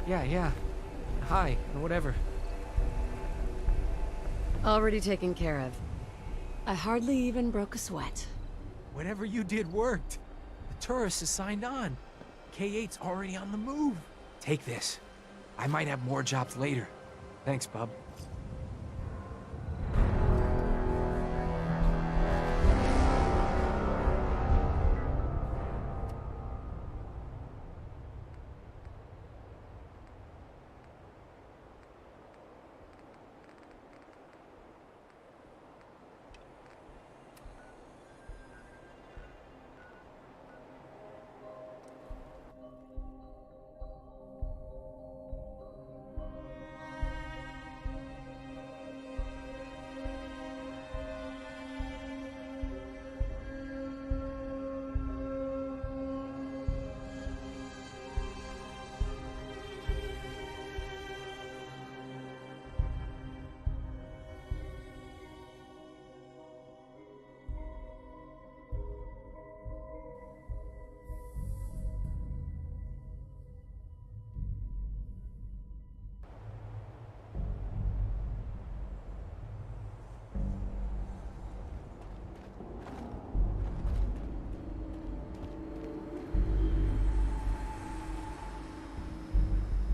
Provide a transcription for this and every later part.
Yeah. Hi, or whatever. Already taken care of. I hardly even broke a sweat. Whatever you did worked. The tourists has signed on. K8's already on the move. Take this. I might have more jobs later. Thanks, bub.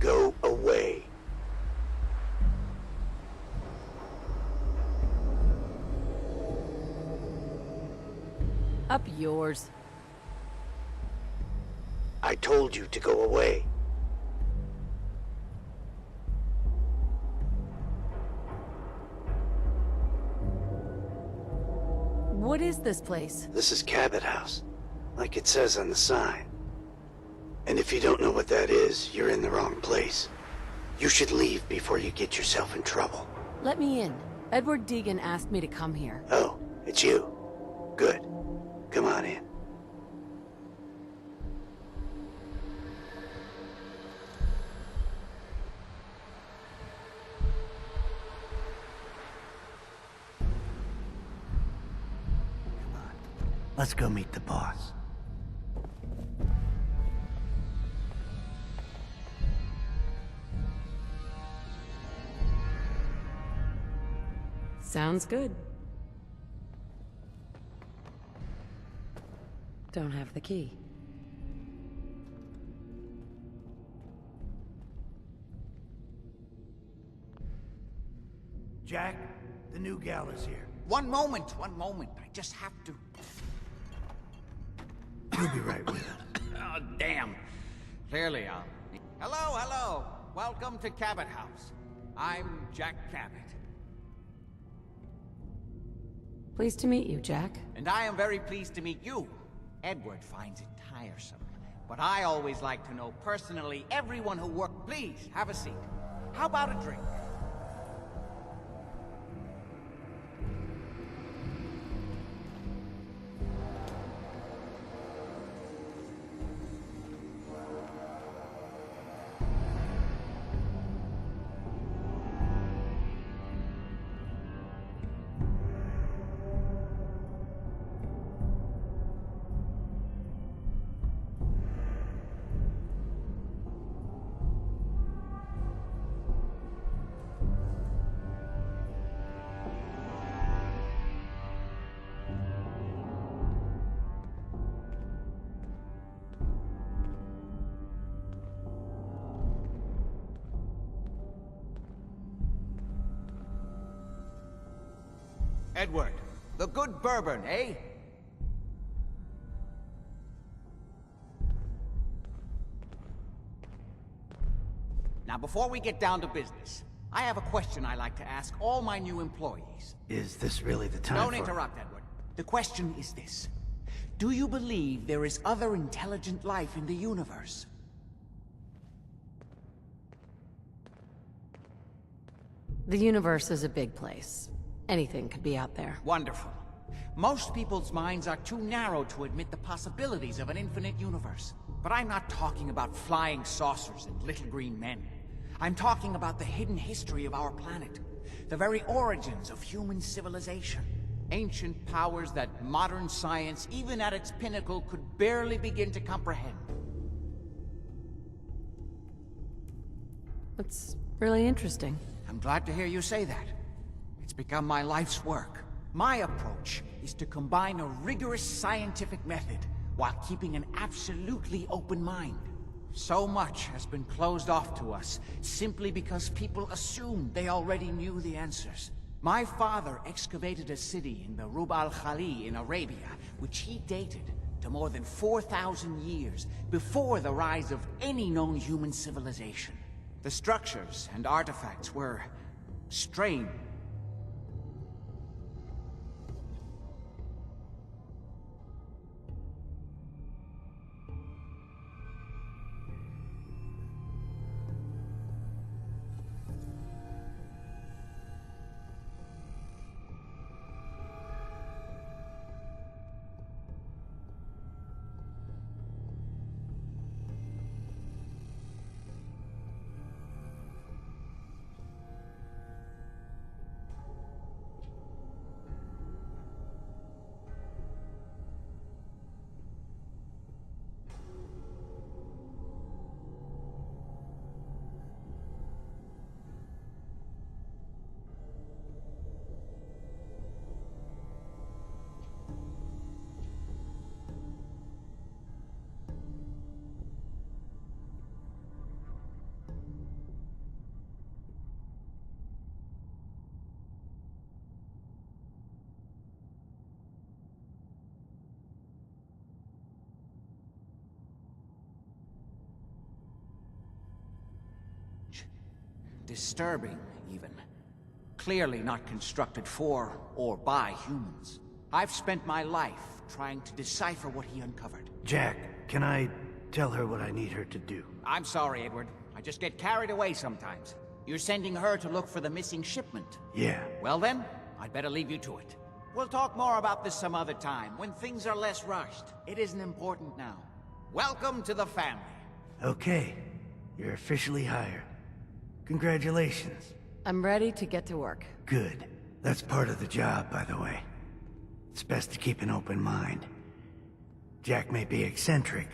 Go away. Up yours. I told you to go away. What is this place? This is Cabot House, like it says on the sign. And if you don't know what that is, you're in the wrong place. You should leave before you get yourself in trouble. Let me in. Edward Deegan asked me to come here. Oh, it's you. Good. Come on in. Come on. Let's go meet the boss. Sounds good. Don't have the key. Jack, the new gal is here. One moment. I just have to... You'll be right with her. Oh, damn. Clearly, I'll... Hello. Welcome to Cabot House. I'm Jack Cabot. Pleased to meet you, Jack. And I am very pleased to meet you. Edward finds it tiresome. But I always like to know personally everyone who worked. Please, have a seat. How about a drink? Edward, the good bourbon, eh? Now, before we get down to business, I have a question I like to ask all my new employees. Is this really the time Don't interrupt, Edward. The question is this. Do you believe there is other intelligent life in the universe? The universe is a big place. Anything could be out there. Wonderful. Most people's minds are too narrow to admit the possibilities of an infinite universe. But I'm not talking about flying saucers and little green men. I'm talking about the hidden history of our planet. The very origins of human civilization. Ancient powers that modern science, even at its pinnacle, could barely begin to comprehend. That's really interesting. I'm glad to hear you say that. It's become my life's work. My approach is to combine a rigorous scientific method while keeping an absolutely open mind. So much has been closed off to us simply because people assumed they already knew the answers. My father excavated a city in the Rub al-Khali in Arabia, which he dated to more than 4,000 years before the rise of any known human civilization. The structures and artifacts were strange. Disturbing, even. Clearly not constructed for or by humans. I've spent my life trying to decipher what he uncovered. Jack, can I tell her what I need her to do? I'm sorry, Edward. I just get carried away sometimes. You're sending her to look for the missing shipment. Yeah. Well then, I'd better leave you to it. We'll talk more about this some other time, when things are less rushed. It isn't important now. Welcome to the family. Okay. You're officially hired. Congratulations. I'm ready to get to work. Good. That's part of the job, by the way. It's best to keep an open mind. Jack may be eccentric,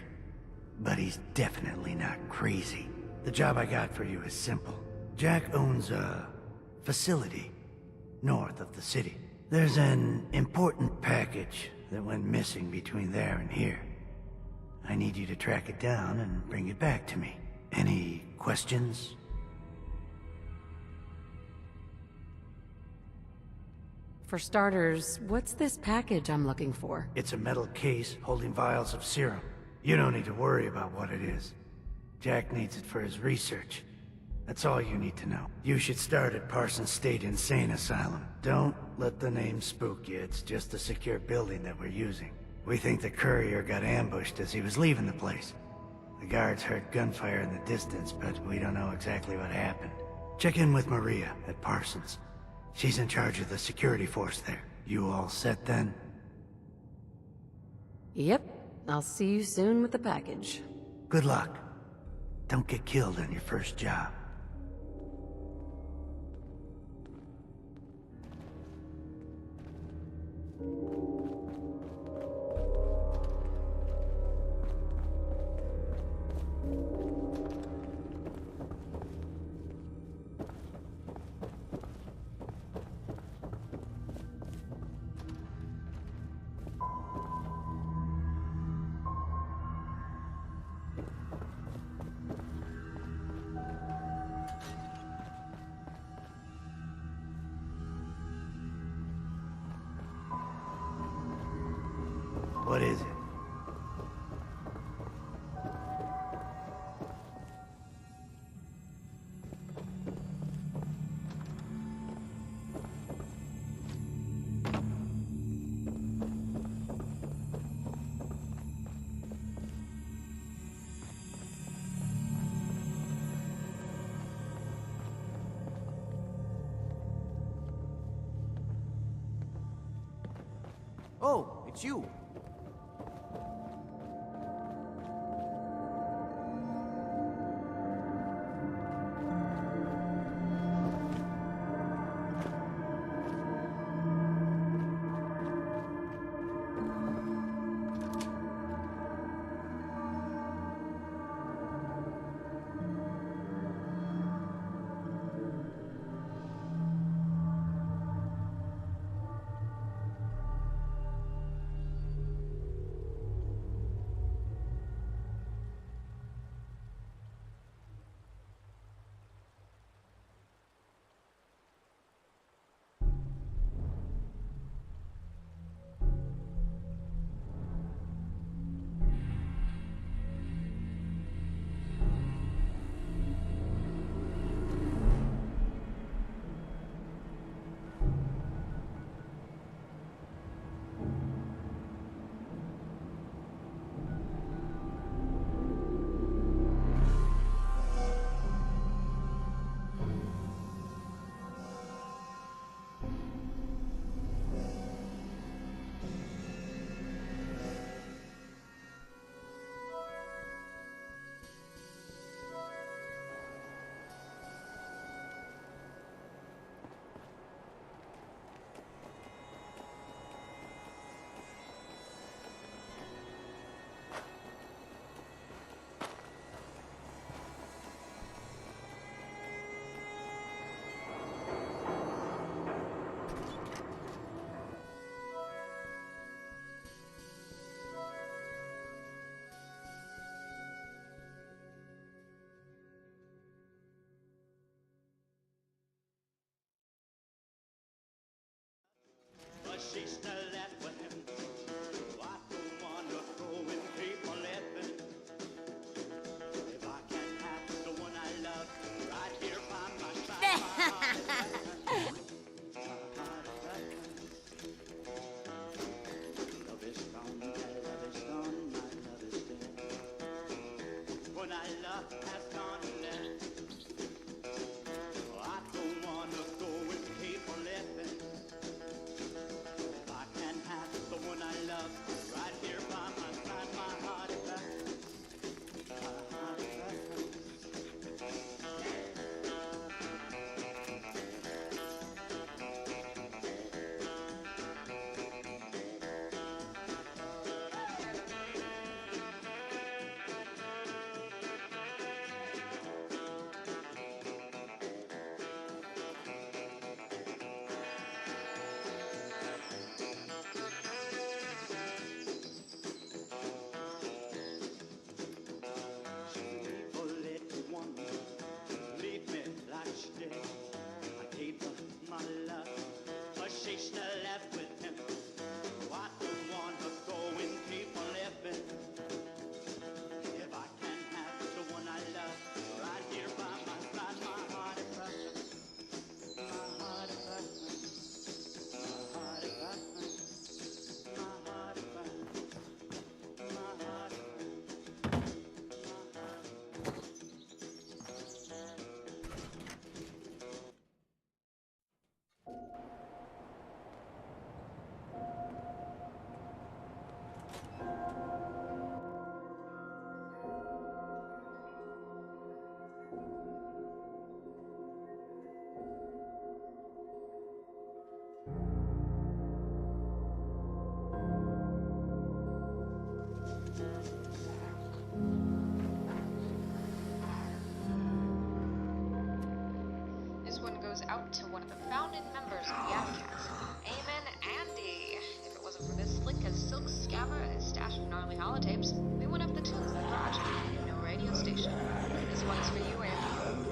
but he's definitely not crazy. The job I got for you is simple. Jack owns a facility north of the city. There's an important package that went missing between there and here. I need you to track it down and bring it back to me. Any questions? For starters, what's this package I'm looking for? It's a metal case holding vials of serum. You don't need to worry about what it is. Jack needs it for his research. That's all you need to know. You should start at Parsons State Insane Asylum. Don't let the name spook you. It's just a secure building that we're using. We think the courier got ambushed as he was leaving the place. The guards heard gunfire in the distance, but we don't know exactly what happened. Check in with Maria at Parsons. She's in charge of the security force there. You all set then? Yep. I'll see you soon with the package. Good luck. Don't get killed on your first job. What is it? Oh, it's you. members of the Outcast. Amen, Andy. If it wasn't for this slick as silk scabber and his stash of gnarly holotapes, we wouldn't have the tunes in the garage. No radio station. This one's for you, Andy.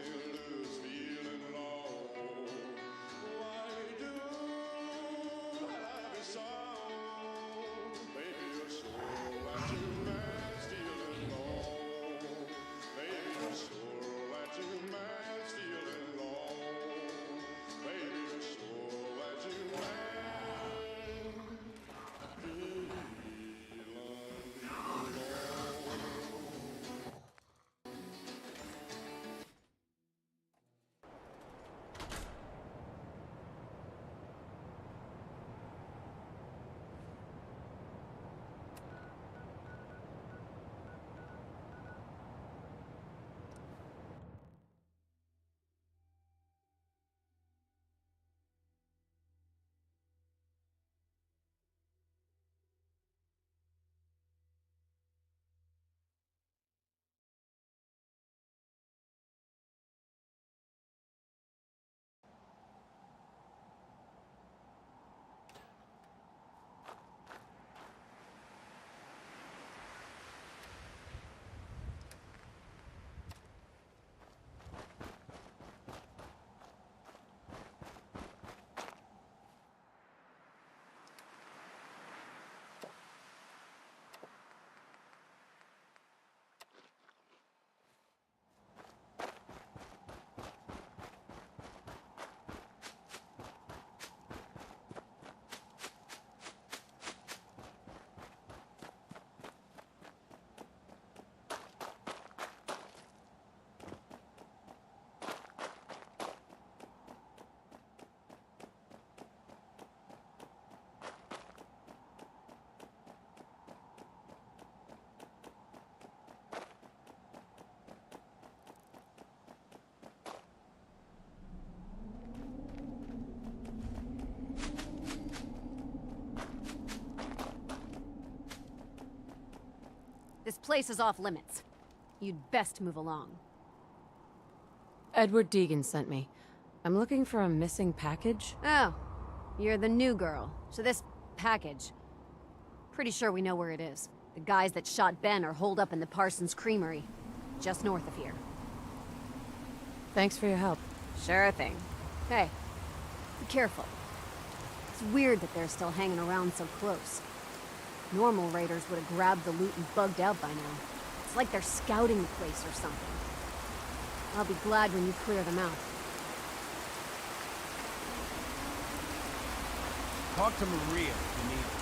lose feeling low. Why do happy song? Maybe you're sure that you man stealing low. Maybe you're sure that you man stealing low. Maybe you're sure that you man stealing low. This place is off limits. You'd best move along. Edward Deegan sent me. I'm looking for a missing package. Oh, you're the new girl. So this package... Pretty sure we know where it is. The guys that shot Ben are holed up in the Parsons Creamery, just north of here. Thanks for your help. Sure thing. Hey, be careful. It's weird that they're still hanging around so close. Normal raiders would have grabbed the loot and bugged out by now. It's like they're scouting the place or something. I'll be glad when you clear them out. Talk to Maria if you need her.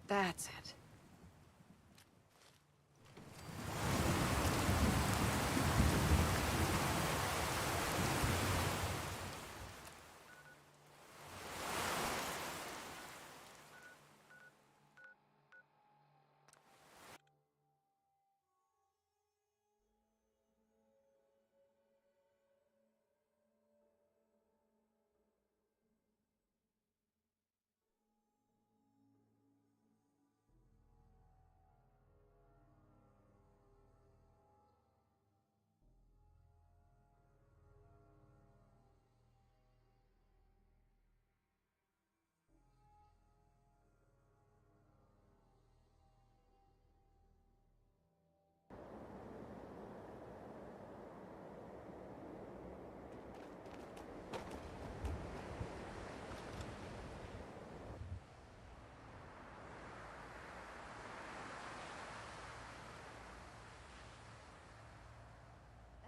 That's it.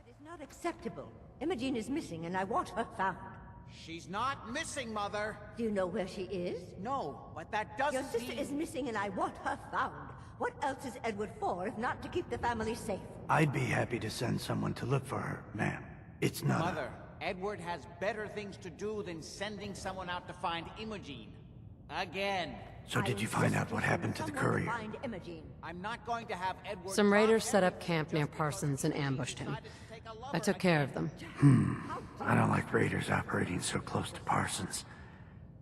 That is not acceptable. Imogene is missing, and I want her found. She's not missing, Mother. Do you know where she is? No, but that doesn't Your sister mean... is missing, and I want her found. What else is Edward for, if not to keep the family safe? I'd be happy to send someone to look for her, ma'am. It's not Mother, Edward has better things to do than sending someone out to find Imogene. Again. So did you find out what happened to the courier? Find Imogene. I'm not going to have Edward... Some raiders set up camp near Parsons and ambushed him. I took care of them. I don't like raiders operating so close to Parsons.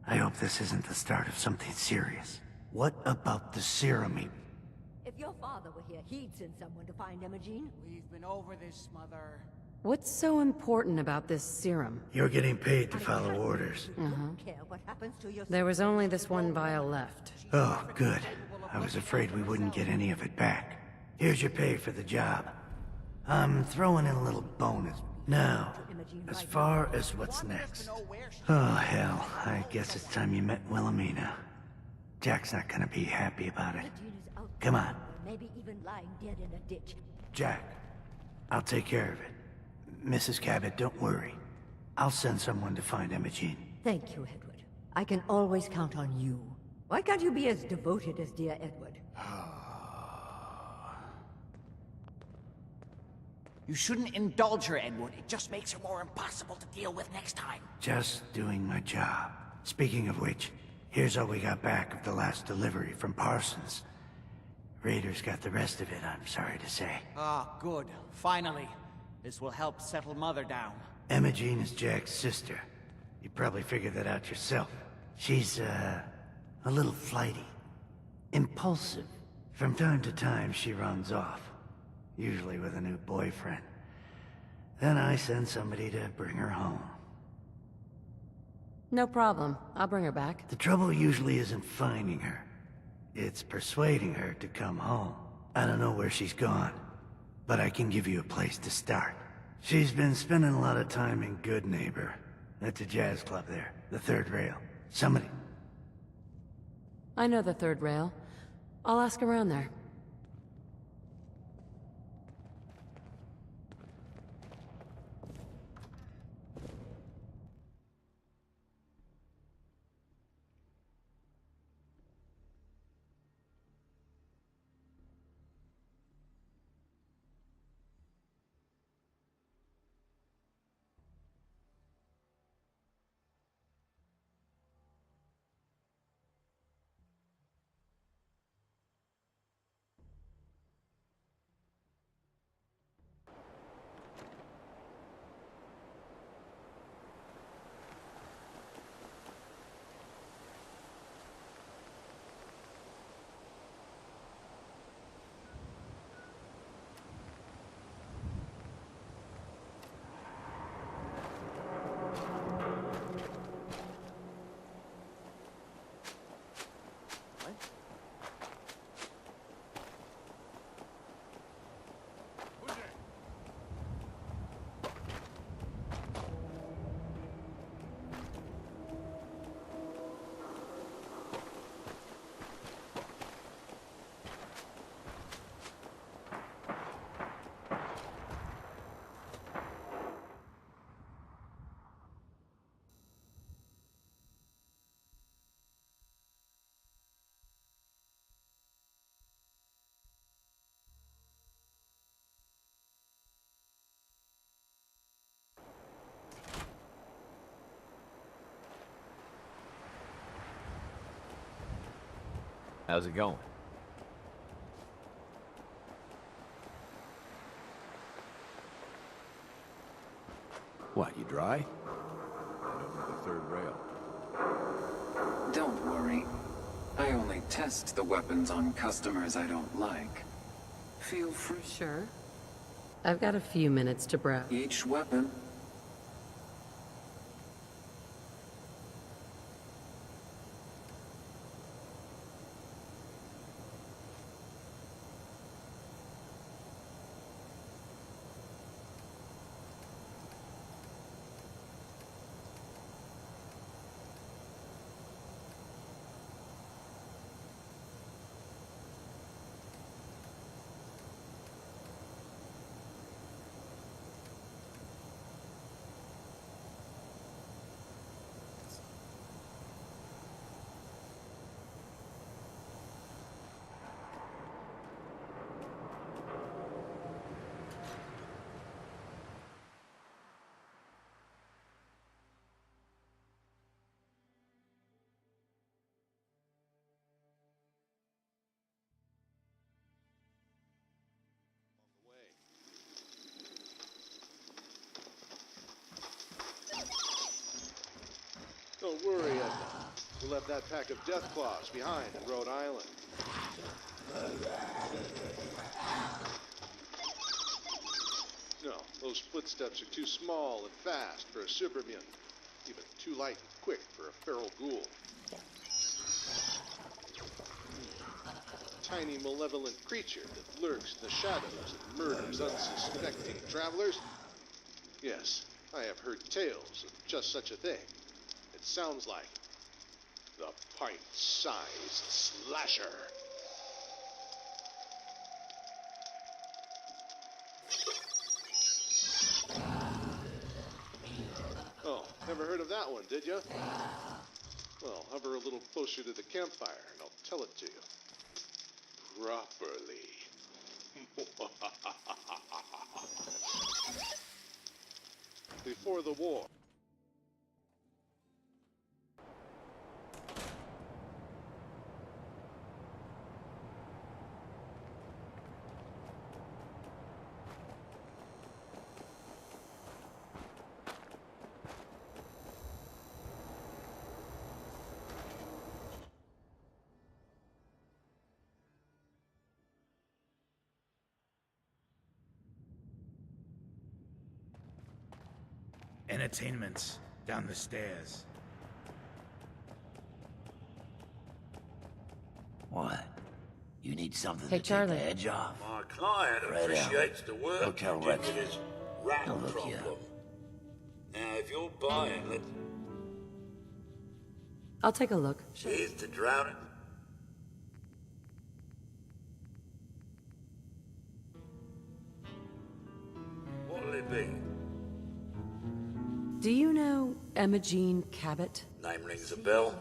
I hope this isn't the start of something serious. What about the serum? If your father were here, he'd send someone to find Imogene. We've been over this, Mother. What's so important about this serum? You're getting paid to follow orders. I don't care what happens to your There was only this one vial left. Oh, good. I was afraid we wouldn't get any of it back. Here's your pay for the job. I'm throwing in a little bonus. Now, as far as what's next. Oh, hell. I guess it's time you met Wilhelmina. Jack's not gonna be happy about it. Imogene is out Come there, on. maybe even lying dead in a ditch. Jack, I'll take care of it. Mrs. Cabot, don't worry. I'll send someone to find Imogene. Thank you, Edward. I can always count on you. Why can't you be as devoted as dear Edward? You shouldn't indulge her, Edward. It just makes her more impossible to deal with next time. Just doing my job. Speaking of which, here's all we got back of the last delivery from Parsons. Raiders got the rest of it, I'm sorry to say. Ah, good. Finally. This will help settle Mother down. Imogene is Jack's sister. You probably figured that out yourself. She's, a little flighty. Impulsive. From time to time, she runs off. Usually with a new boyfriend. Then I send somebody to bring her home. No problem. I'll bring her back. The trouble usually isn't finding her. It's persuading her to come home. I don't know where she's gone, but I can give you a place to start. She's been spending a lot of time in Good Neighbor. That's a jazz club there, the Third Rail. Somebody... I know the third rail. I'll ask around there. How's it going? What, you dry? Over the third rail. Don't worry. I only test the weapons on customers I don't like. Feel free. Sure. I've got a few minutes to browse. Each weapon. Don't worry, Edna. We left that pack of Deathclaws behind in Rhode Island. No, those footsteps are too small and fast for a super mutant. Even too light and quick for a feral ghoul. A tiny malevolent creature that lurks in the shadows and murders unsuspecting travelers. Yes, I have heard tales of just such a thing. It sounds like the pint-sized slasher. Oh, never heard of that one, did you? Well, hover a little closer to the campfire and I'll tell it to you. Properly. Before the war. Entertainment's down the stairs. What? You need something Hey, to Charlie. take the edge off? My client Right appreciates the work Hotel you do Rex. with his rat Now look problem. here. Now, if you're buying it, I'll take a look. here's to drown it. What'll it be? Do you know Emma Jean Cabot? Name rings a bell.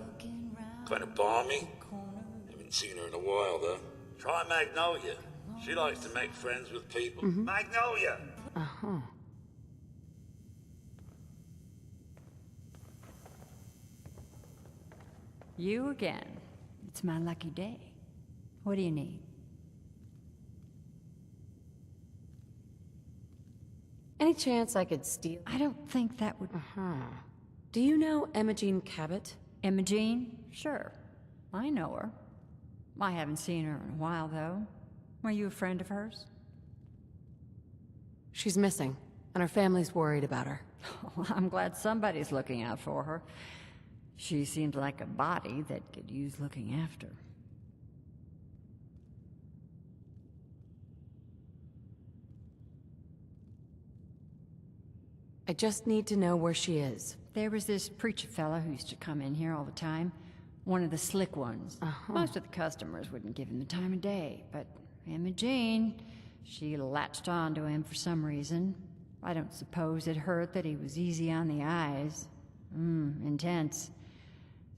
Kind of balmy. Haven't seen her in a while, though. Try Magnolia. She likes to make friends with people. Magnolia! Uh-huh. You again. It's my lucky day. What do you need? Any chance I could steal? I don't think that would... Uh-huh. Do you know Emma Jean Cabot? Emma Jean? Sure. I know her. I haven't seen her in a while, though. Were you a friend of hers? She's missing, and her family's worried about her. Well, I'm glad somebody's looking out for her. She seems like a body that could use looking after. I just need to know where she is. There was this preacher fella who used to come in here all the time. One of the slick ones. Most of the customers wouldn't give him the time of day, but Emma Jean, she latched on to him for some reason. I don't suppose it hurt that he was easy on the eyes. Intense.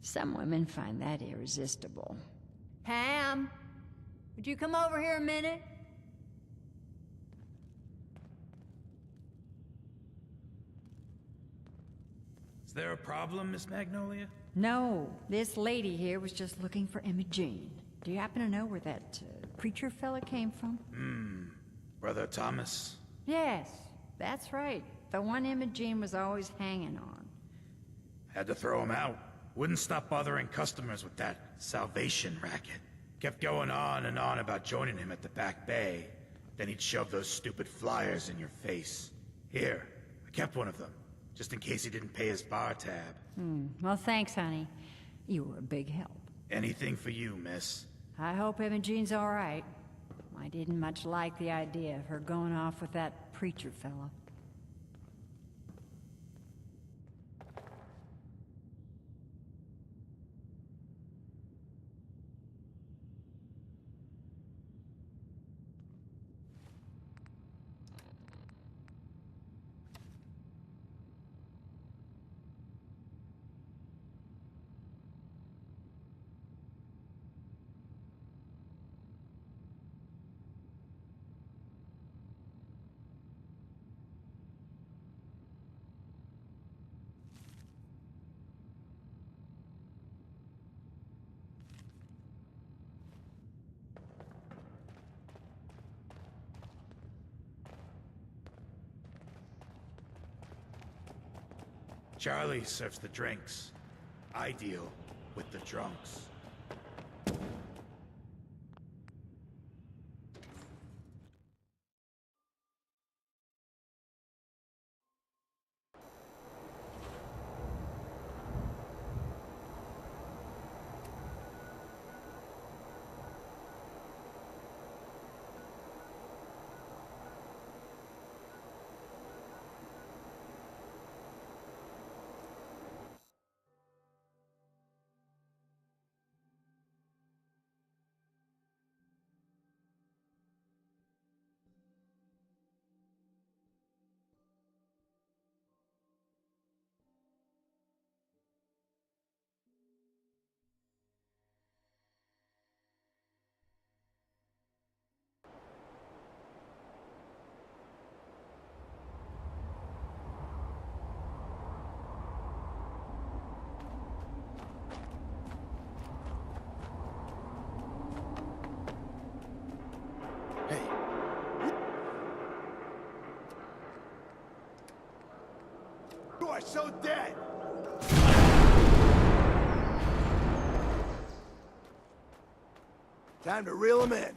Some women find that irresistible. Pam, would you come over here a minute? Is there a problem, Miss Magnolia? No, this lady here was just looking for Emma Jean. Do you happen to know where that preacher fella came from? Brother Thomas? Yes, that's right. The one Imogene was always hanging on. Had to throw him out. Wouldn't stop bothering customers with that salvation racket. Kept going on and on about joining him at the back bay. Then he'd shove those stupid flyers in your face. Here, I kept one of them, just in case he didn't pay his bar tab. Well, thanks, honey. You were a big help. Anything for you, miss. I hope Imogene's all right. I didn't much like the idea of her going off with that preacher fella. Charlie serves the drinks. I deal with the drunks. You are so dead! Time to reel him in.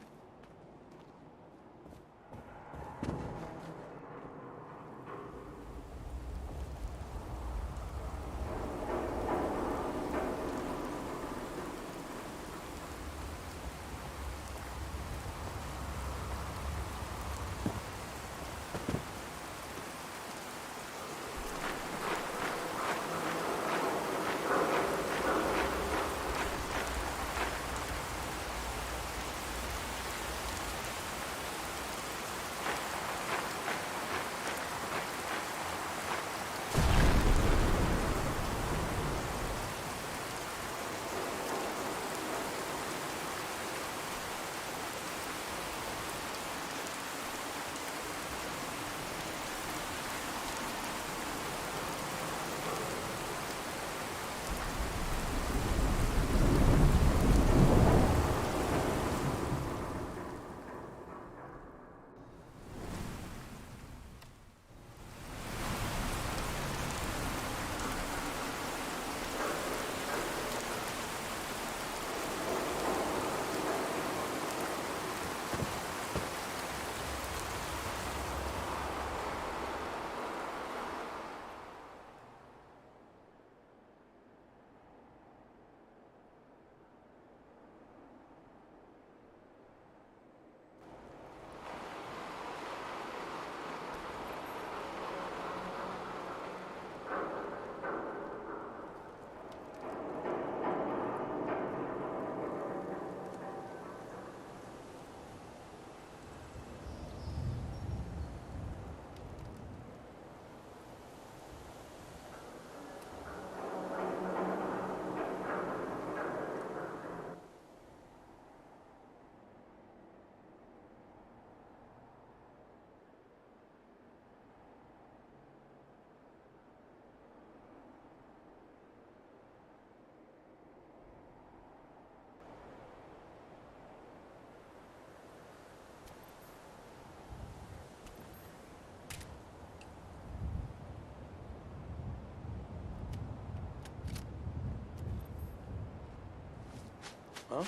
Huh?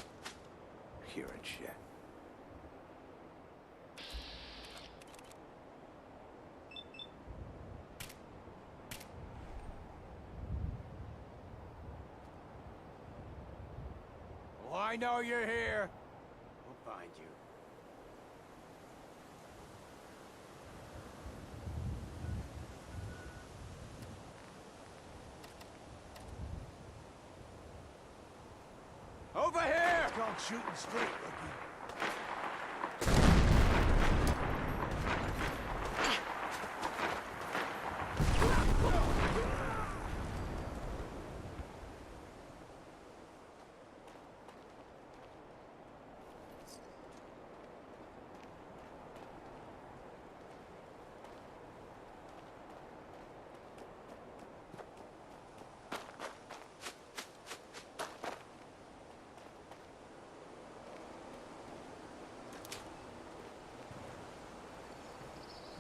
You're a jet. Well, I know you're here. We'll find you. Over here! Don't shoot him straight, rookie.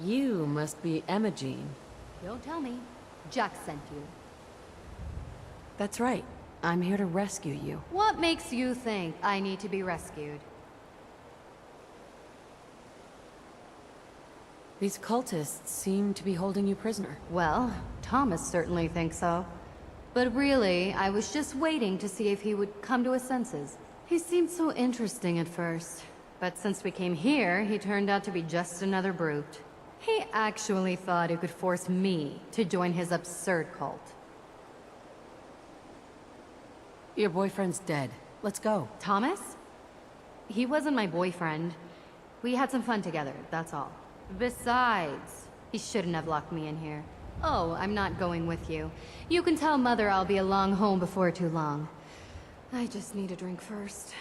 You must be Emma Jean. Don't tell me. Jack sent you. That's right. I'm here to rescue you. What makes you think I need to be rescued? These cultists seem to be holding you prisoner. Well, Thomas certainly thinks so. But really, I was just waiting to see if he would come to his senses. He seemed so interesting at first. But since we came here, he turned out to be just another brute. He actually thought he could force me to join his absurd cult. Your boyfriend's dead. Let's go. Thomas? He wasn't my boyfriend. We had some fun together, that's all. Besides, he shouldn't have locked me in here. Oh, I'm not going with you. You can tell Mother I'll be along home before too long. I just need a drink first.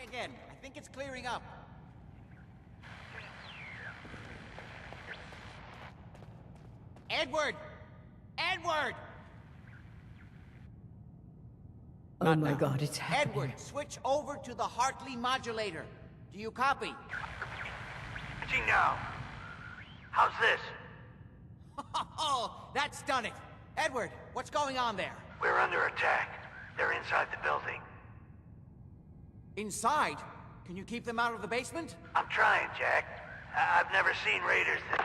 Try again. I think it's clearing up. Edward! Edward! Oh my God, it's happening. Edward, switch over to the Hartley modulator. Do you copy? Switching now. How's this? Oh, that's done it. Edward, what's going on there? We're under attack. They're inside the building. Inside? Can you keep them out of the basement? I'm trying, Jack. I've never seen raiders that...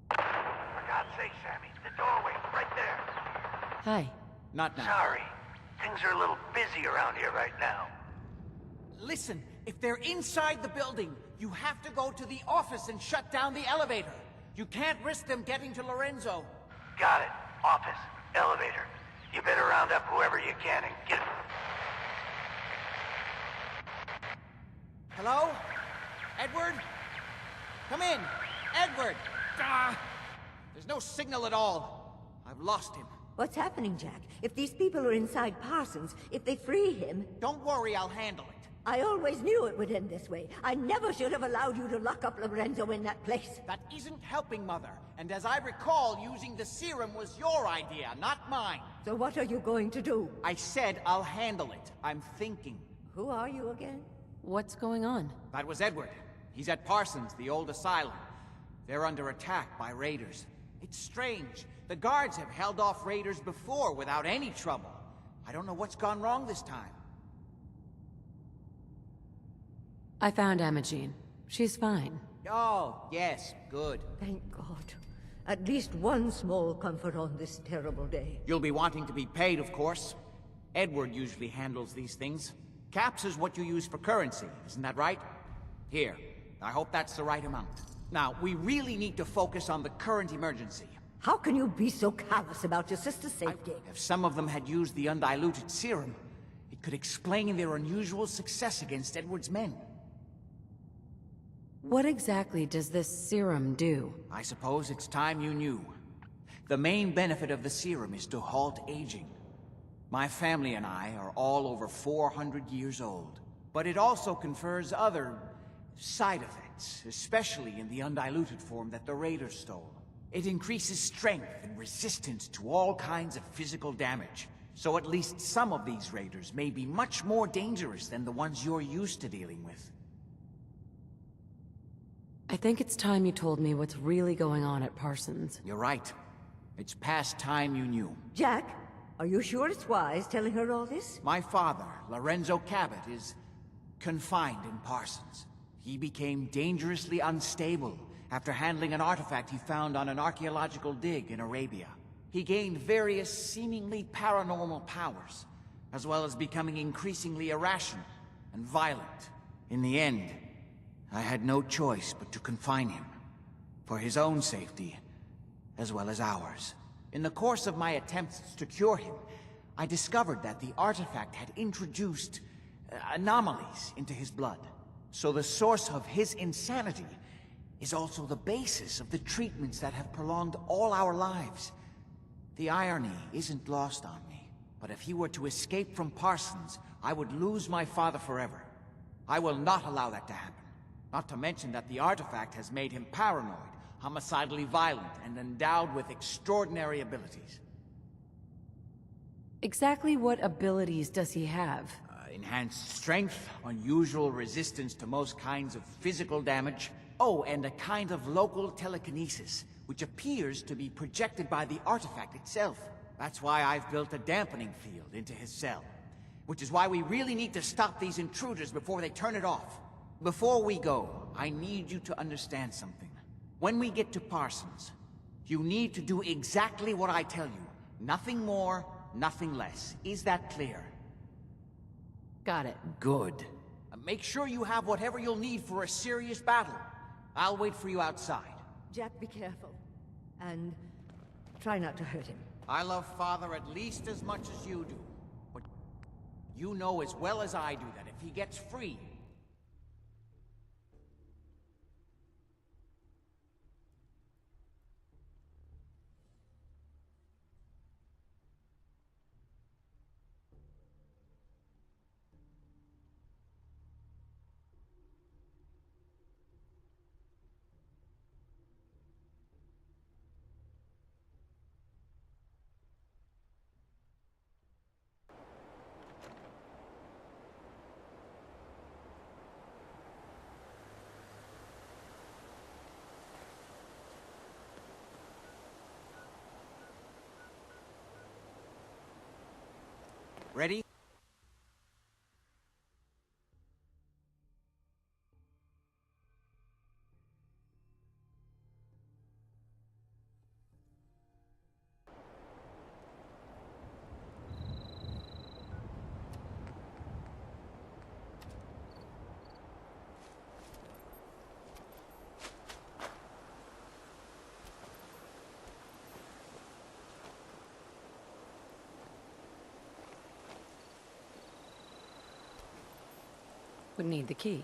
For God's sake, Sammy, the doorway, right there. Hi. Not now. Sorry. Things are a little busy around here right now. Listen, if they're inside the building, you have to go to the office and shut down the elevator. You can't risk them getting to Lorenzo. Got it. Office. Elevator. You better round up whoever you can and get... Hello? Edward? Come in! Edward! Ah! There's no signal at all. I've lost him. What's happening, Jack? If these people are inside Parsons, if they free him... Don't worry, I'll handle it. I always knew it would end this way. I never should have allowed you to lock up Lorenzo in that place. That isn't helping, Mother. And as I recall, using the serum was your idea, not mine. So what are you going to do? I said I'll handle it. I'm thinking. Who are you again? What's going on? That was Edward. He's at Parsons, the old asylum. They're under attack by raiders. It's strange. The guards have held off raiders before without any trouble. I don't know what's gone wrong this time. I found Emma Jean. She's fine. Oh, yes, good. Thank God. At least one small comfort on this terrible day. You'll be wanting to be paid, of course. Edward usually handles these things. Caps is what you use for currency, isn't that right? Here, I hope that's the right amount. Now, we really need to focus on the current emergency. How can you be so callous about your sister's safety? If some of them had used the undiluted serum, it could explain their unusual success against Edward's men. What exactly does this serum do? I suppose it's time you knew. The main benefit of the serum is to halt aging. My family and I are all over 400 years old. But it also confers other side effects, especially in the undiluted form that the Raiders stole. It increases strength and resistance to all kinds of physical damage. So at least some of these Raiders may be much more dangerous than the ones you're used to dealing with. I think it's time you told me what's really going on at Parsons. You're right. It's past time you knew. Jack, are you sure it's wise telling her all this? My father, Lorenzo Cabot, is confined in Parsons. He became dangerously unstable after handling an artifact he found on an archaeological dig in Arabia. He gained various seemingly paranormal powers, as well as becoming increasingly irrational and violent. In the end, I had no choice but to confine him, for his own safety, as well as ours. In the course of my attempts to cure him, I discovered that the artifact had introduced anomalies into his blood. So the source of his insanity is also the basis of the treatments that have prolonged all our lives. The irony isn't lost on me, but if he were to escape from Parsons, I would lose my father forever. I will not allow that to happen. Not to mention that the artifact has made him paranoid, homicidally violent, and endowed with extraordinary abilities. Exactly what abilities does he have? Enhanced strength, unusual resistance to most kinds of physical damage. Oh, and a kind of local telekinesis, which appears to be projected by the artifact itself. That's why I've built a dampening field into his cell. Which is why we really need to stop these intruders before they turn it off. Before we go, I need you to understand something. When we get to Parsons, you need to do exactly what I tell you. Nothing more, nothing less. Is that clear? Got it. Good. Make sure you have whatever you'll need for a serious battle. I'll wait for you outside. Jack, be careful. And try not to hurt him. I love Father at least as much as you do. But you know as well as I do that if he gets free, ready? Would need the key.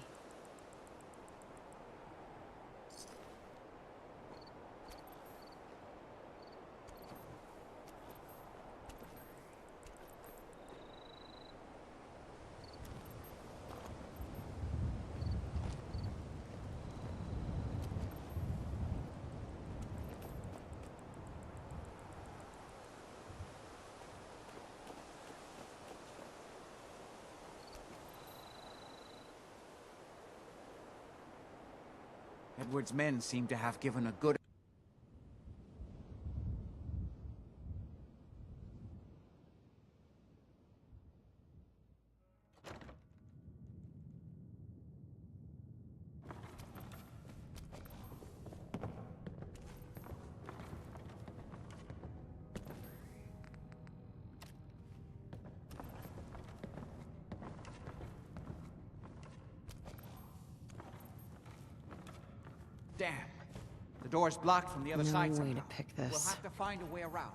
Edward's men seem to have given a good... The door's blocked from the other No side way somehow. to pick We'll this. have to find a way around.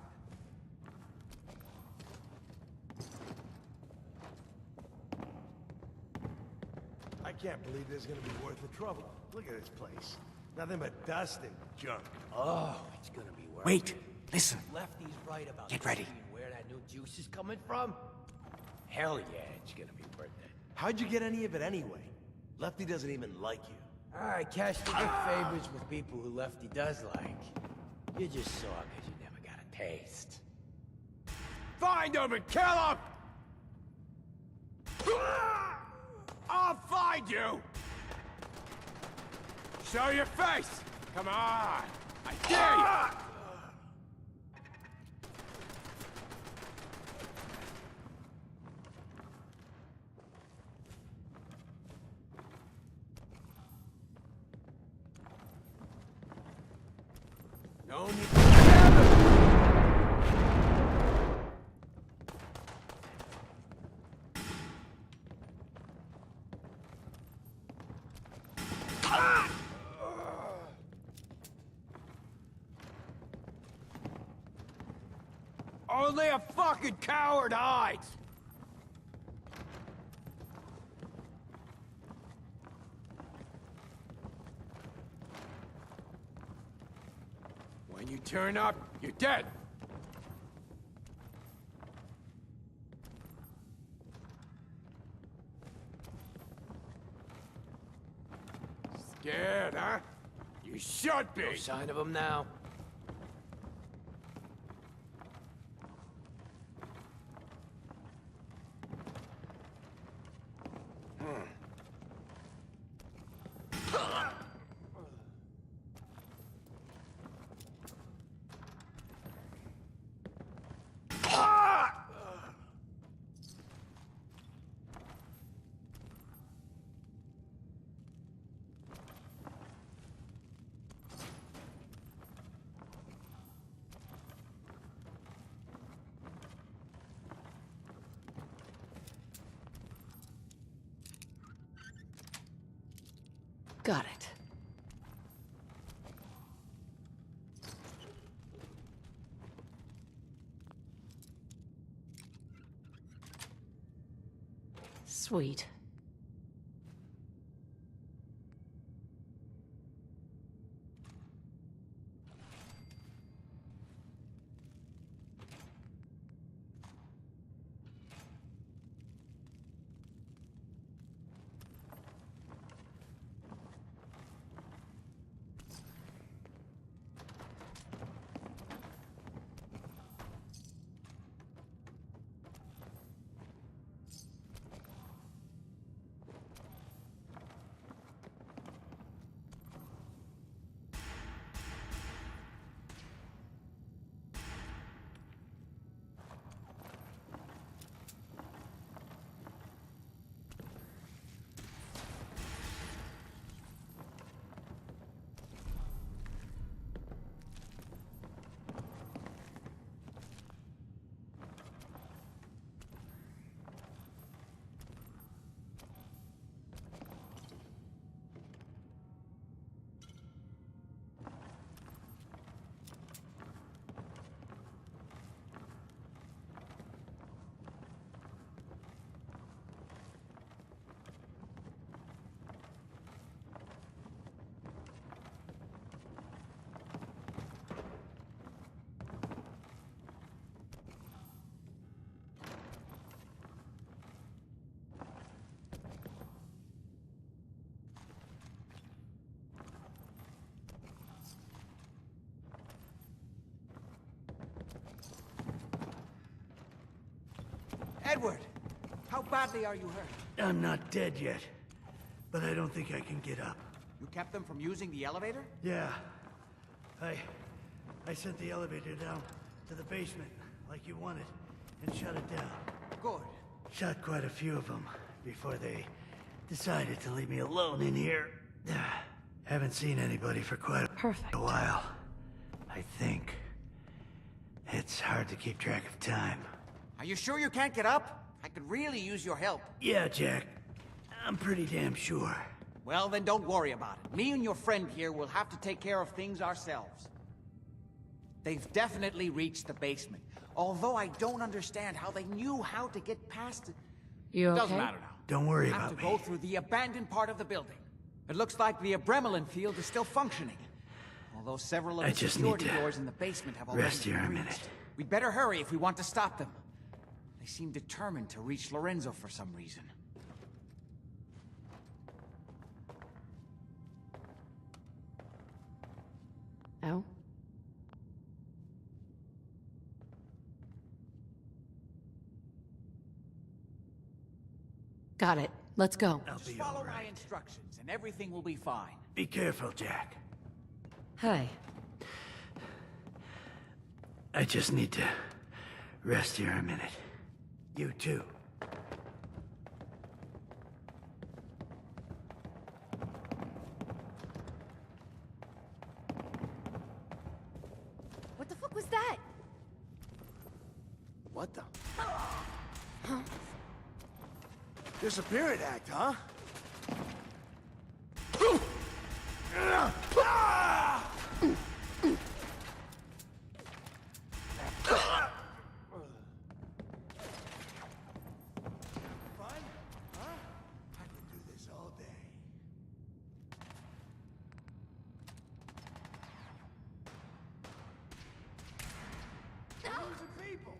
I can't believe this is gonna be worth the trouble. Look at this place. Nothing but dust and junk. Oh, it's gonna be worth Wait, it. listen. Lefty's right about Get ready. seeing where that new juice is coming from. Hell yeah, it's gonna be worth it. How'd you get any of it anyway? Lefty doesn't even like you. All right, Cash, forget favorites with people who Lefty does like. You just saw because you never got a taste. Find him and kill him! I'll find you! Show your face! Come on! I dare you! No need to Only a fucking coward hides! When you turn up, you're dead! Scared, huh? You should be! No sign of him now. Got it. Sweet. Edward! How badly are you hurt? I'm not dead yet, but I don't think I can get up. You kept them from using the elevator? Yeah. I sent the elevator down to the basement, like you wanted, and shut it down. Good. Shot quite a few of them before they decided to leave me alone in here. Haven't seen anybody for quite a while. I think. It's hard to keep track of time. Are you sure you can't get up? I could really use your help. Yeah, Jack. I'm pretty damn sure. Well, then don't worry about it. Me and your friend here will have to take care of things ourselves. They've definitely reached the basement. Although I don't understand how they knew how to get past it. You okay? Doesn't matter now. Don't worry Have about to me. go through the abandoned part of the building. It looks like the Abremelin field is still functioning. Although several of I the just security need to doors in the basement have already rest here been a breached. minute. We'd better hurry if we want to stop them. They seem determined to reach Lorenzo for some reason. Oh? Got it. Let's go. I'll Just be follow all my right. instructions and everything will be fine. Be careful, Jack. Hey. I just need to rest here a minute. You too. What the fuck was that? What the? Disappearance act, huh? Fun? Huh? I could do this all day. Those are people.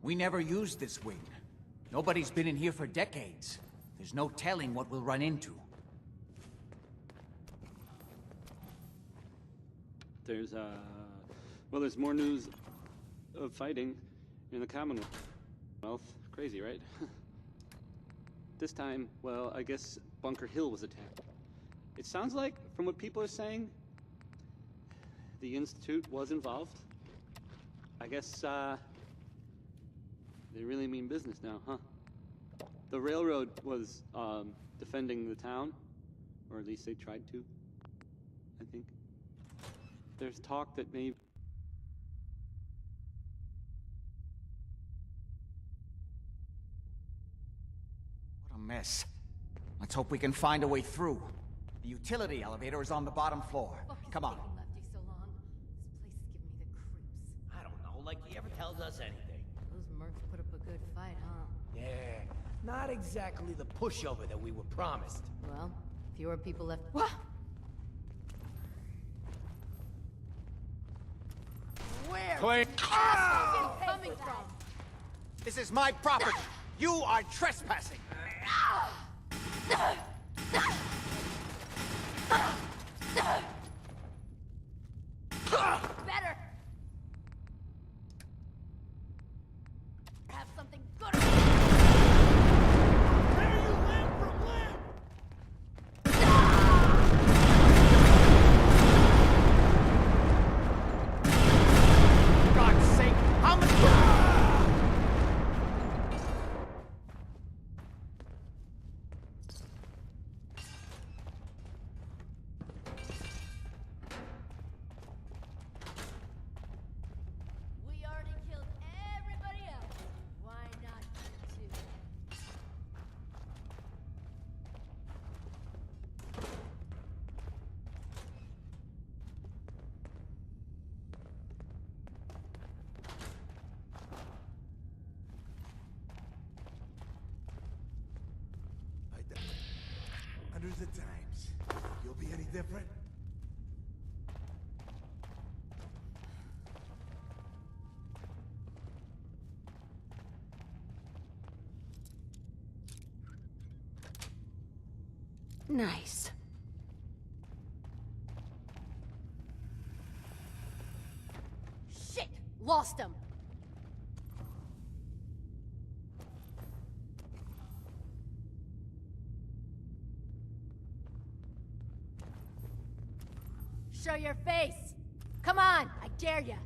We never used this wing. Nobody's been in here for decades. There's no telling what we'll run into. There's, well, there's more news of fighting in the Commonwealth. Crazy, right? This time, well, I guess Bunker Hill was attacked. It sounds like, from what people are saying, the Institute was involved. I guess, they really mean business now, huh? The railroad was, defending the town, or at least they tried to, I think. There's talk that maybe... What a mess. Let's hope we can find a way through. The utility elevator is on the bottom floor. Come on. Lefty so long. This place is giving me the creeps. I don't know, like he ever tells us anything. Those mercs put up a good fight, huh? Yeah, not exactly the pushover that we were promised. Well, fewer people left. What? Where? Clean. Coming from? This is my property. You are trespassing. Better. Have something good. Where you limb from limb? God's sake, how much? hundreds of times. You'll be any different? Nice. Shit! Lost him! Show your face! Come on, I dare ya!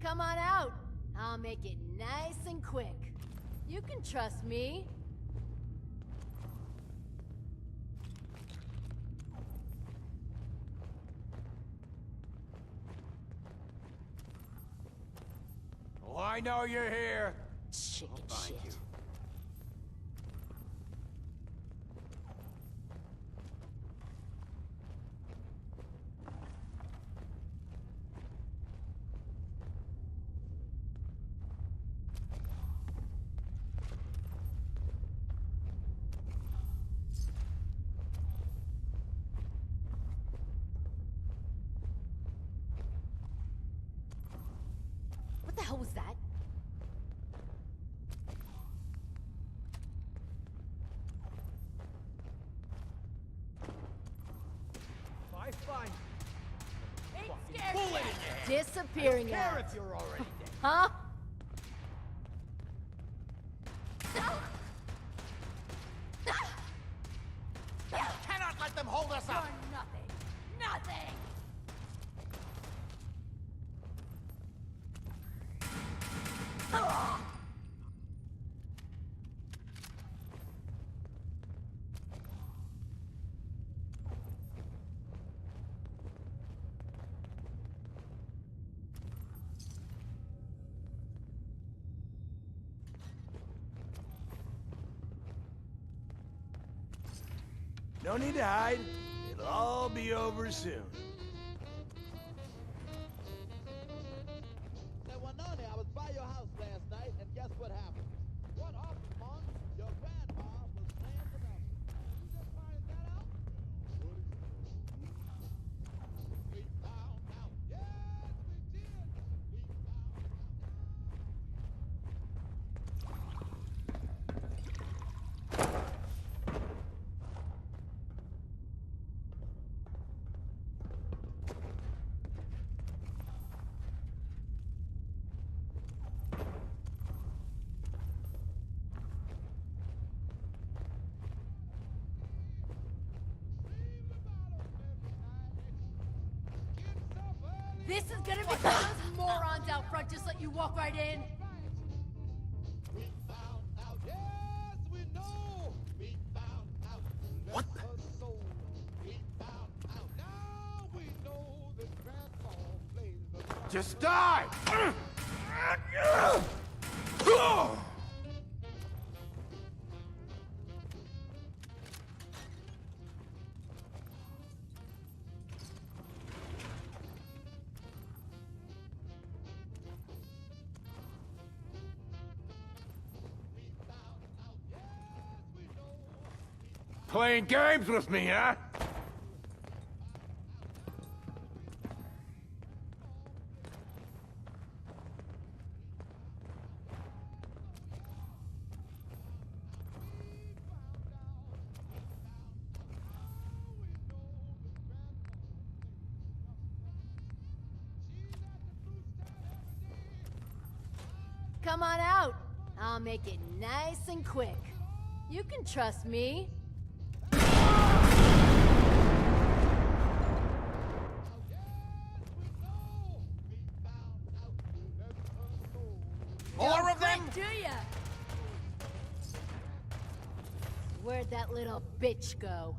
Come on out. I'll make it nice and quick. You can trust me. Oh, I know you're here. Chicken shit. What the hell was that? I find Ain't fucking scared bullet yet. in your head. Disappearing I don't care act. if you're already dead. Huh? Cannot let them hold us up. You're nothing. Nothing! No need to hide. It'll all be over soon. Say, Wanani, I was by your house last night, and guess what happened? What happened, Mon? Your grandma was slammed up. Did you just find that out? We found out. Yes, we did. We found out. This is gonna be those morons out front just let you walk right in. We found out. Yes, we know. We found out. What the? We found out. Now we know that Grandpa plays the Just die! Playing games with me, huh? Come on out. I'll make it nice and quick. You can trust me. More of them? Do ya? Where'd that little bitch go?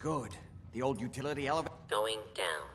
Good. The old utility elevator. Going down.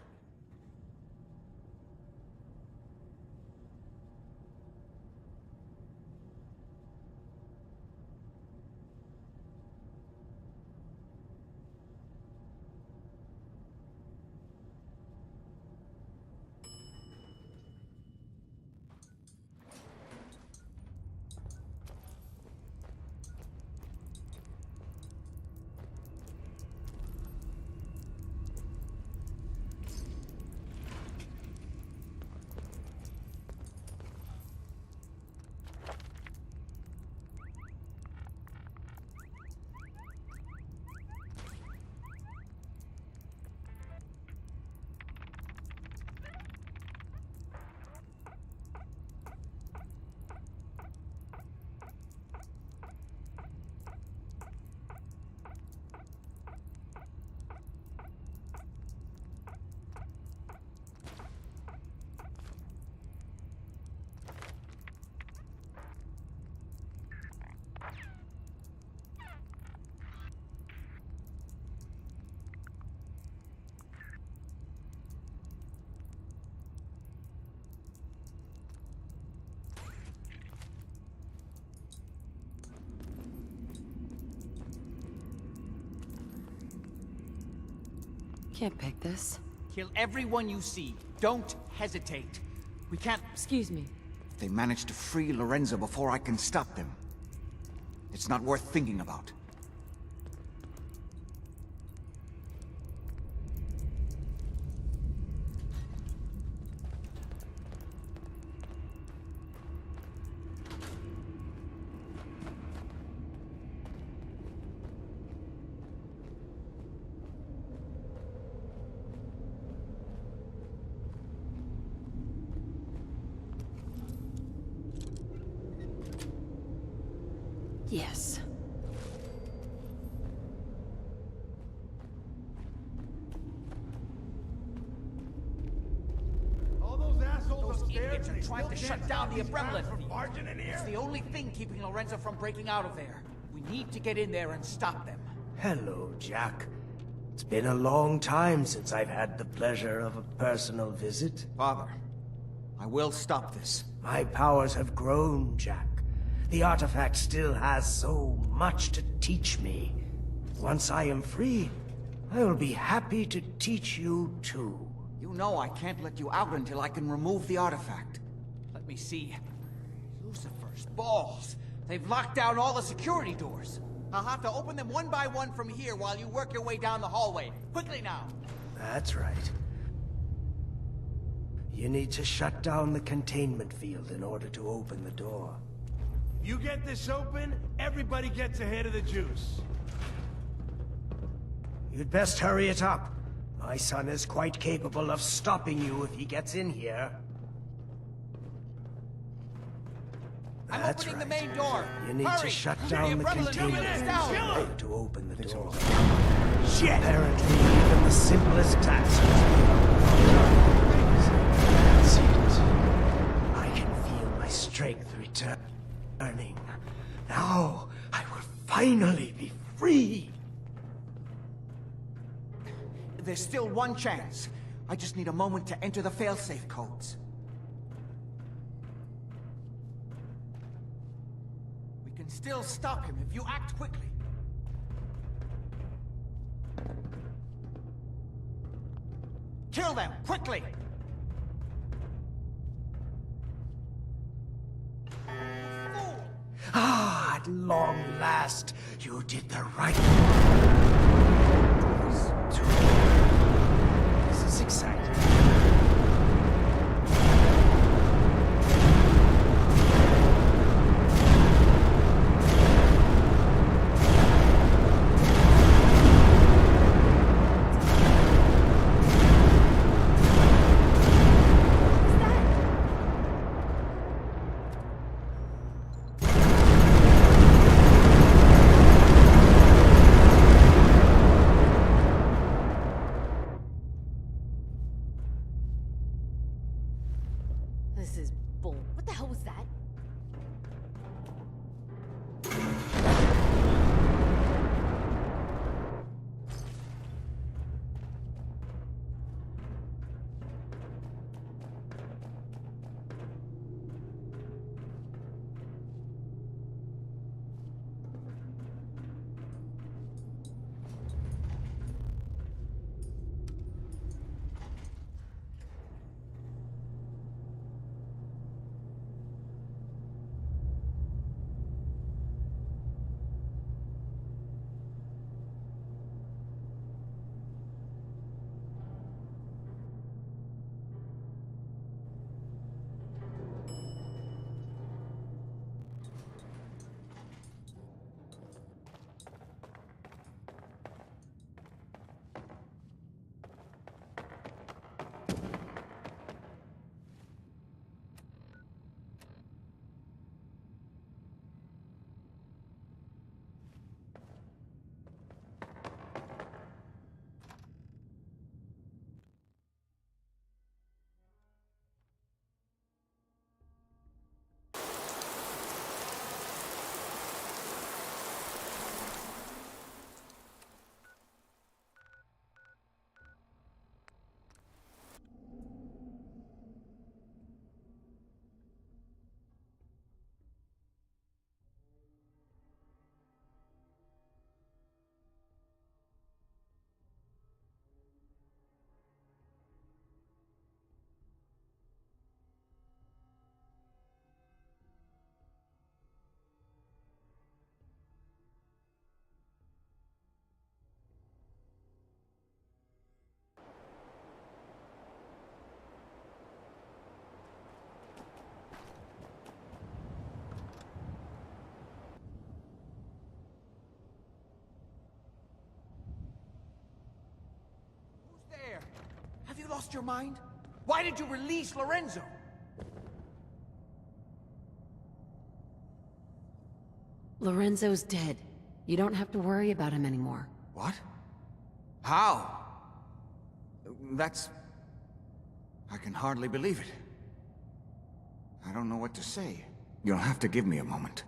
Can't pick this. Kill everyone you see. Don't hesitate. We can't... Excuse me. If they manage to free Lorenzo before I can stop them, it's not worth thinking about. Yes. All those assholes Those upstairs, idiots are they trying to still shut can't down stop the these Umbrella rats from Thief. barging in here. It's the only thing keeping Lorenzo from breaking out of there. We need to get in there and stop them. Hello, Jack. It's been a long time since I've had the pleasure of a personal visit. Father, I will stop this. My powers have grown, Jack. The artifact still has so much to teach me. Once I am free, I will be happy to teach you too. You know I can't let you out until I can remove the artifact. Let me see. Lucifer's balls. They've locked down all the security doors. I'll have to open them one by one from here while you work your way down the hallway. Quickly now. That's right. You need to shut down the containment field in order to open the door. You get this open, everybody gets a hit of the juice. You'd best hurry it up. My son is quite capable of stopping you if he gets in here. I'm That's opening right. the main door. You need Hurry! to shut Clear down the umbrella and containment open field this in down. order to open the door. Shit! Apparently, even the simplest tasks That's it. I can feel my strength returning. Now, I will finally be free. There's still one chance. I just need a moment to enter the failsafe codes. We can still stop him if you act quickly. Kill them, quickly! Ah, at long last, you did the right thing. This is exciting. This is bull. What the hell was that? lost your mind? Why did you release Lorenzo? Lorenzo's dead. You don't have to worry about him anymore. What? How? That's... I can hardly believe it. I don't know what to say. You'll have to give me a moment.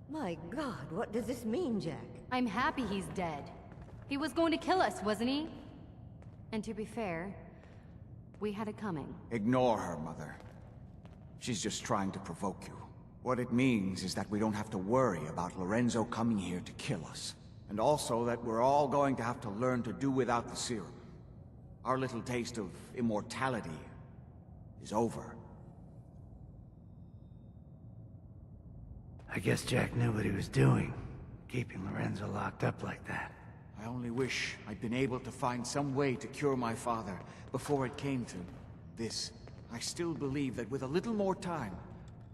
My God, what does this mean, Jack? I'm happy he's dead. He was going to kill us, wasn't he? And to be fair, we had it coming. Ignore her, Mother. She's just trying to provoke you. What it means is that we don't have to worry about Lorenzo coming here to kill us. And also that we're all going to have to learn to do without the serum. Our little taste of immortality is over. I guess Jack knew what he was doing, keeping Lorenzo locked up like that. I only wish I'd been able to find some way to cure my father before it came to this. I still believe that with a little more time,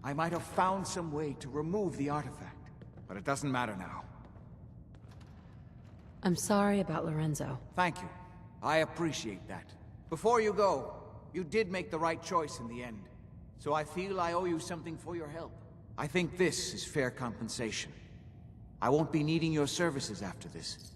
I might have found some way to remove the artifact. But it doesn't matter now. I'm sorry about Lorenzo. Thank you. I appreciate that. Before you go, you did make the right choice in the end. So I feel I owe you something for your help. I think this is fair compensation. I won't be needing your services after this.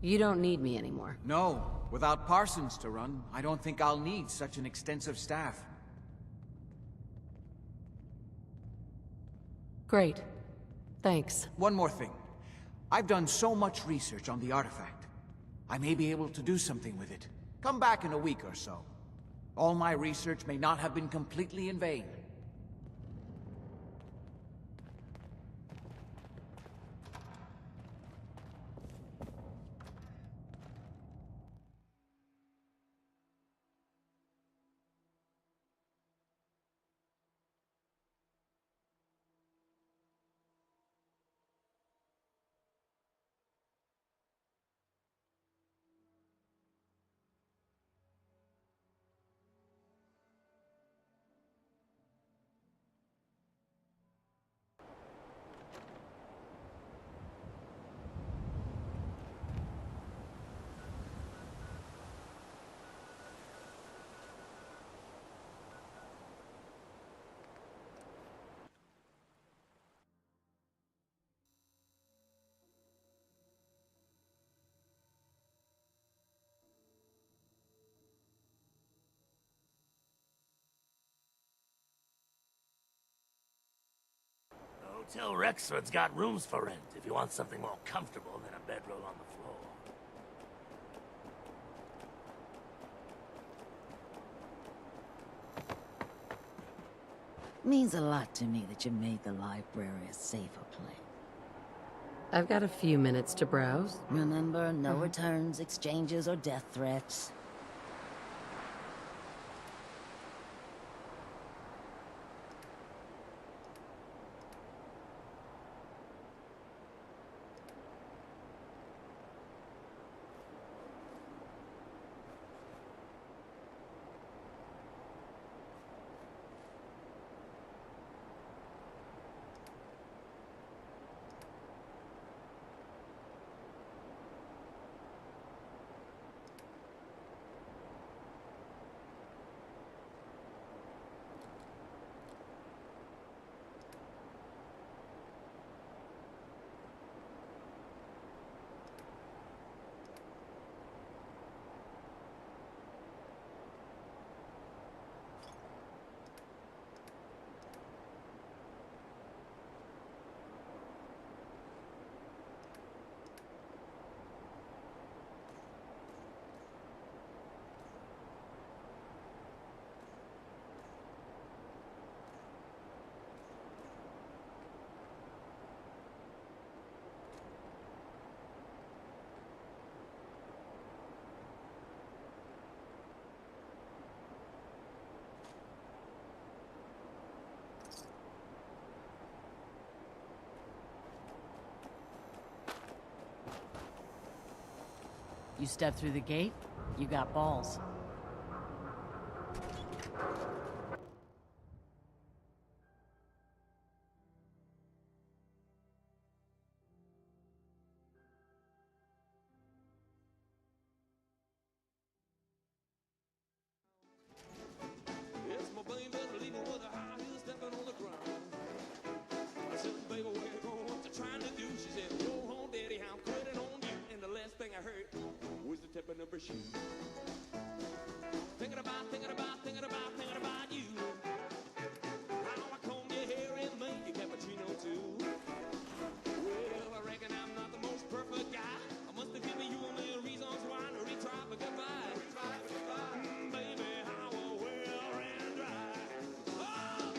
You don't need me anymore. No. Without Parsons to run, I don't think I'll need such an extensive staff. Great. Thanks. One more thing. I've done so much research on the artifact. I may be able to do something with it. Come back in a week or so. All my research may not have been completely in vain. Hotel Rexford's got rooms for rent if you want something more comfortable than a bedroll on the floor. Means a lot to me that you made the library a safer place. I've got a few minutes to browse. Remember, no returns, exchanges, or death threats. You step through the gate, you got balls. her shoe. Thinking about you. How I comb your hair and make your cappuccino too. Well, I reckon I'm not the most perfect guy. I must have given you a million reasons why to retry for goodbye. Baby, how I will ran dry. Oh!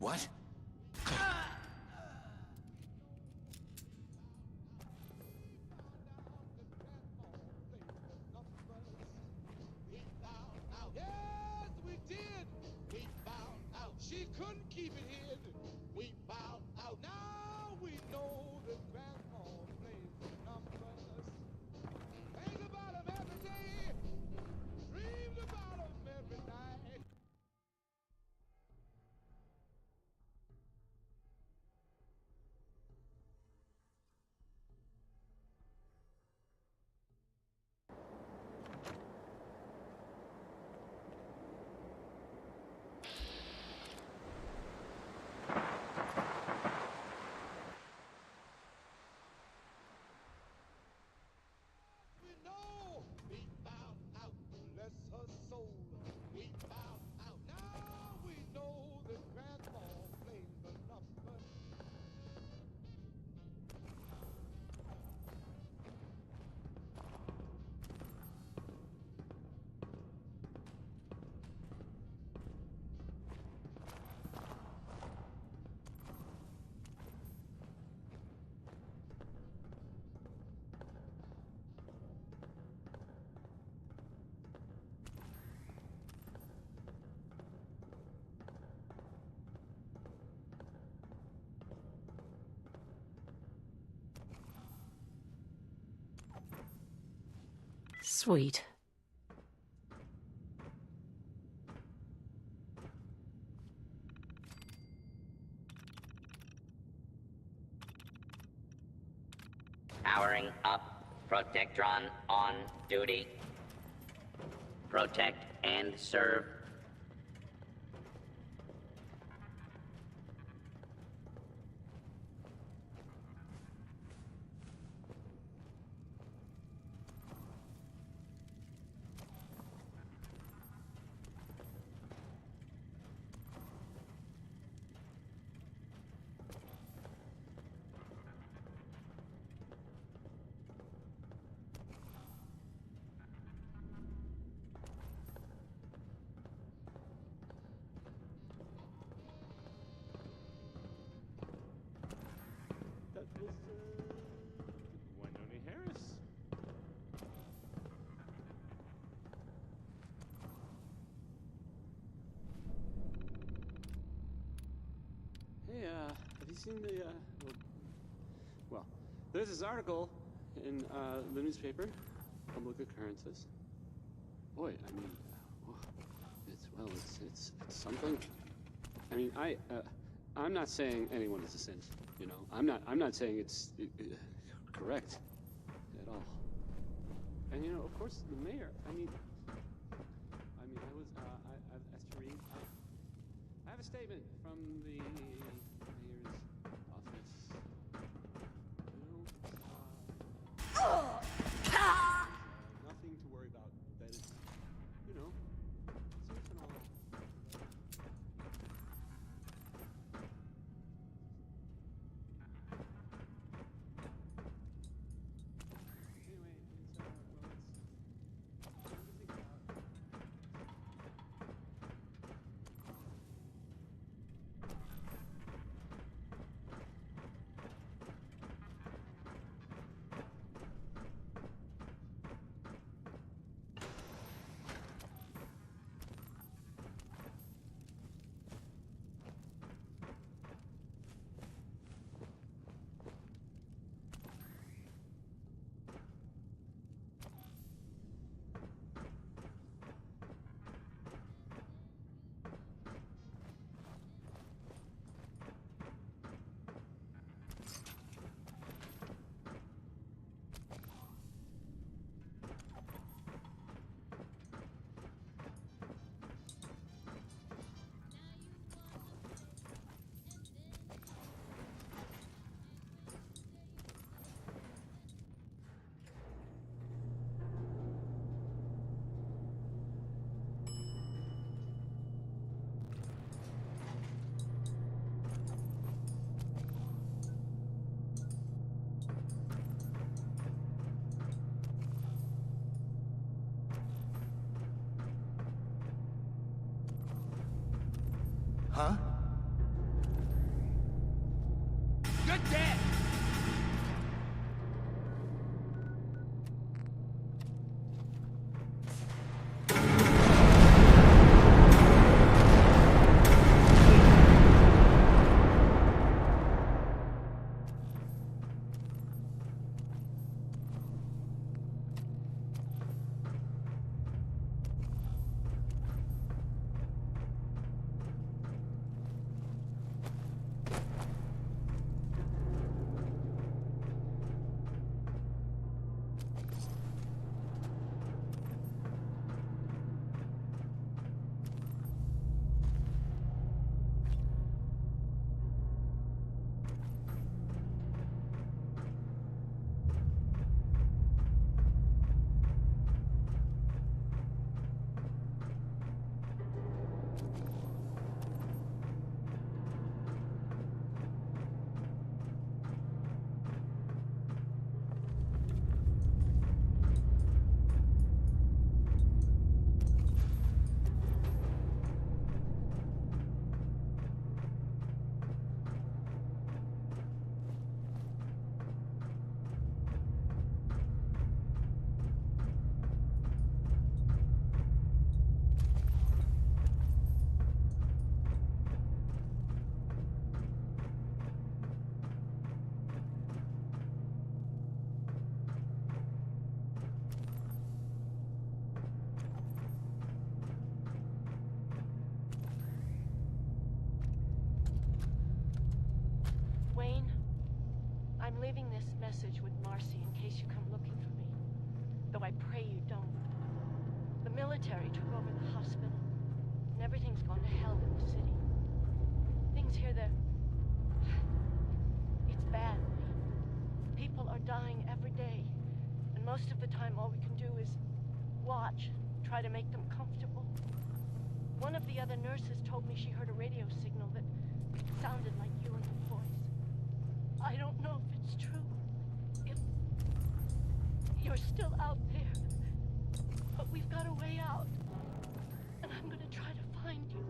What? Yes, we did. We found out she couldn't keep it hid. We found out now we know that Grandma plays the numbers. Think about 'em every day. Dreamed about 'em every night. We know. We found out. Bless her soul. We found out. Now we know that Grandma plays the numbers. Sweet. Powering up. Protectron on duty. Protect and serve. That was, Winona Harris. Hey, have you seen the, well, there's this article in, the newspaper, Public Occurrences. Boy, I mean, it's something. I mean, I'm not saying anyone is a saint, you know. I'm not saying it's correct at all. And you know, of course, the mayor. I mean, I was as to read. I have a statement from the mayor's office. You know, nothing to worry about. That it's, you know, safe and all. Huh? message with Marcy in case you come looking for me. Though I pray you don't. The military took over the hospital, and everything's gone to hell in the city. Things here, it's bad. People are dying every day, and most of the time all we can do is watch, try to make them comfortable. One of the other nurses told me she heard a radio signal that sounded like you and your voice. I don't know if it's true, if you're still out there, but we've got a way out, and I'm gonna try to find you.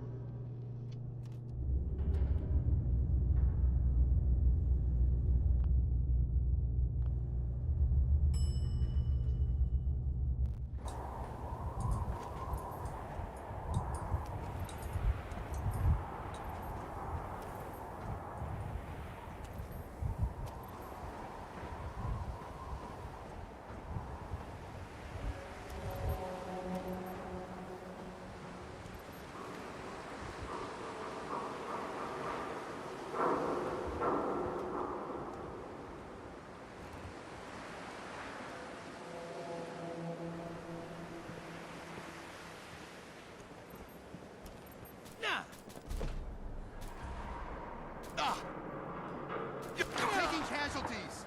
You're taking casualties!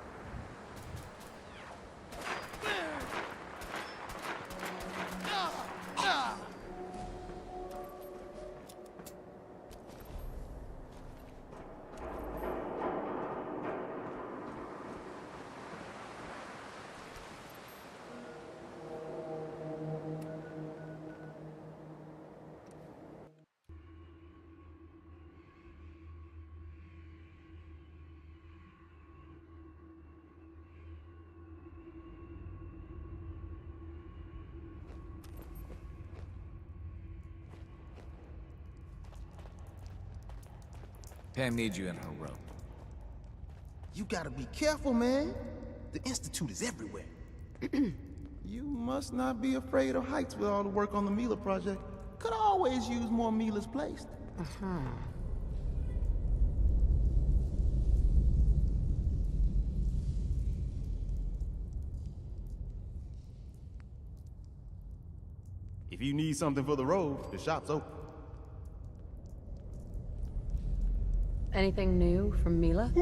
Pam needs you in her room. You gotta be careful, man. The Institute is everywhere. You must not be afraid of heights with all the work on the Mila project. Could always use more Milas placed. If you need something for the road, the shop's open. Anything new from Mila?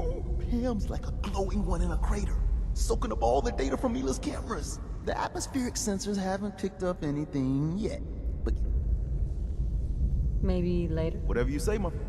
Pam's like a glowing one in a crater, soaking up all the data from Mila's cameras. The atmospheric sensors haven't picked up anything yet, but maybe later? whatever you say, my friend.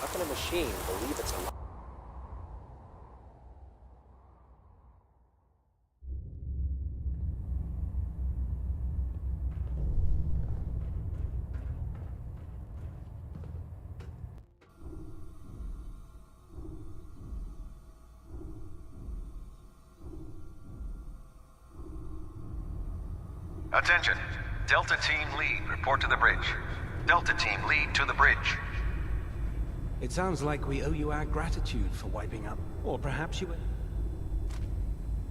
How can a machine believe it's alive? Attention. Delta Team Lead, report to the bridge. Delta Team Lead to the bridge. It sounds like we owe you our gratitude for wiping out. Or perhaps you...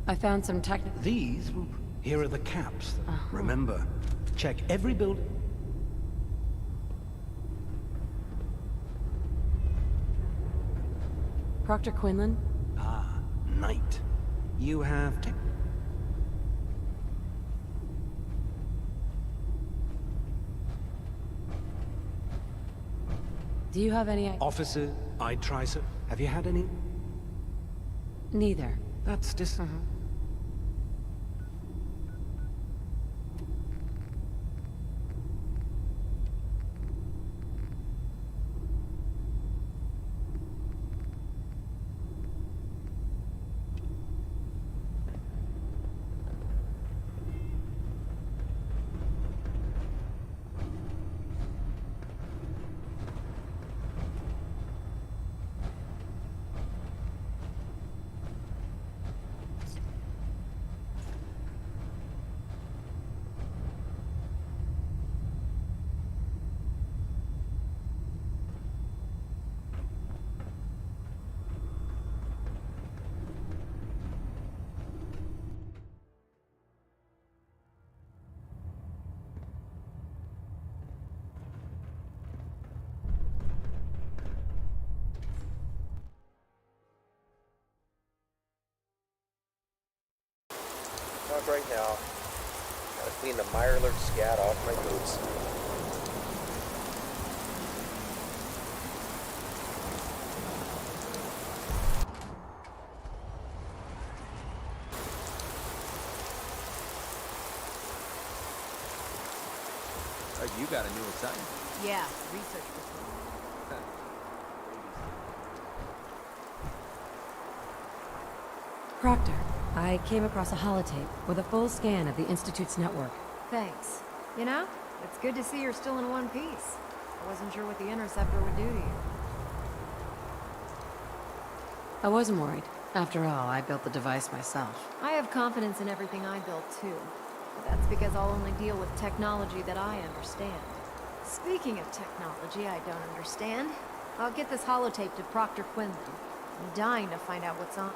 I found some technical... These? Here are the caps. Remember, check every building... Proctor Quinlan? Ah, Knight. You have... Do you have any... Officer, I'd try, sir. Have you had any? Neither. That's just... Not right now. Gotta clean the Mirelurk scat off my boots. You got a new assignment. Yeah, research patrol. Proctor, I came across a holotape with a full scan of the Institute's network. Thanks. You know, it's good to see you're still in one piece. I wasn't sure what the Interceptor would do to you. I wasn't worried. After all, I built the device myself. I have confidence in everything I built, too. But that's because I'll only deal with technology that I understand. Speaking of technology I don't understand, I'll get this holotape to Proctor Quinlan. I'm dying to find out what's on.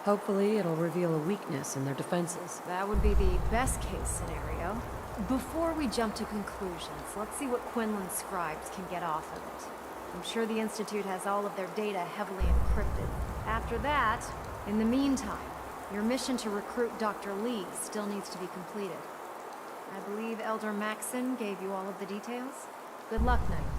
Hopefully, it'll reveal a weakness in their defenses. That would be the best-case scenario. Before we jump to conclusions, let's see what Quinlan's scribes can get off of it. I'm sure the Institute has all of their data heavily encrypted. After that, in the meantime, your mission to recruit Dr. Lee still needs to be completed. I believe Elder Maxson gave you all of the details. Good luck, Knight.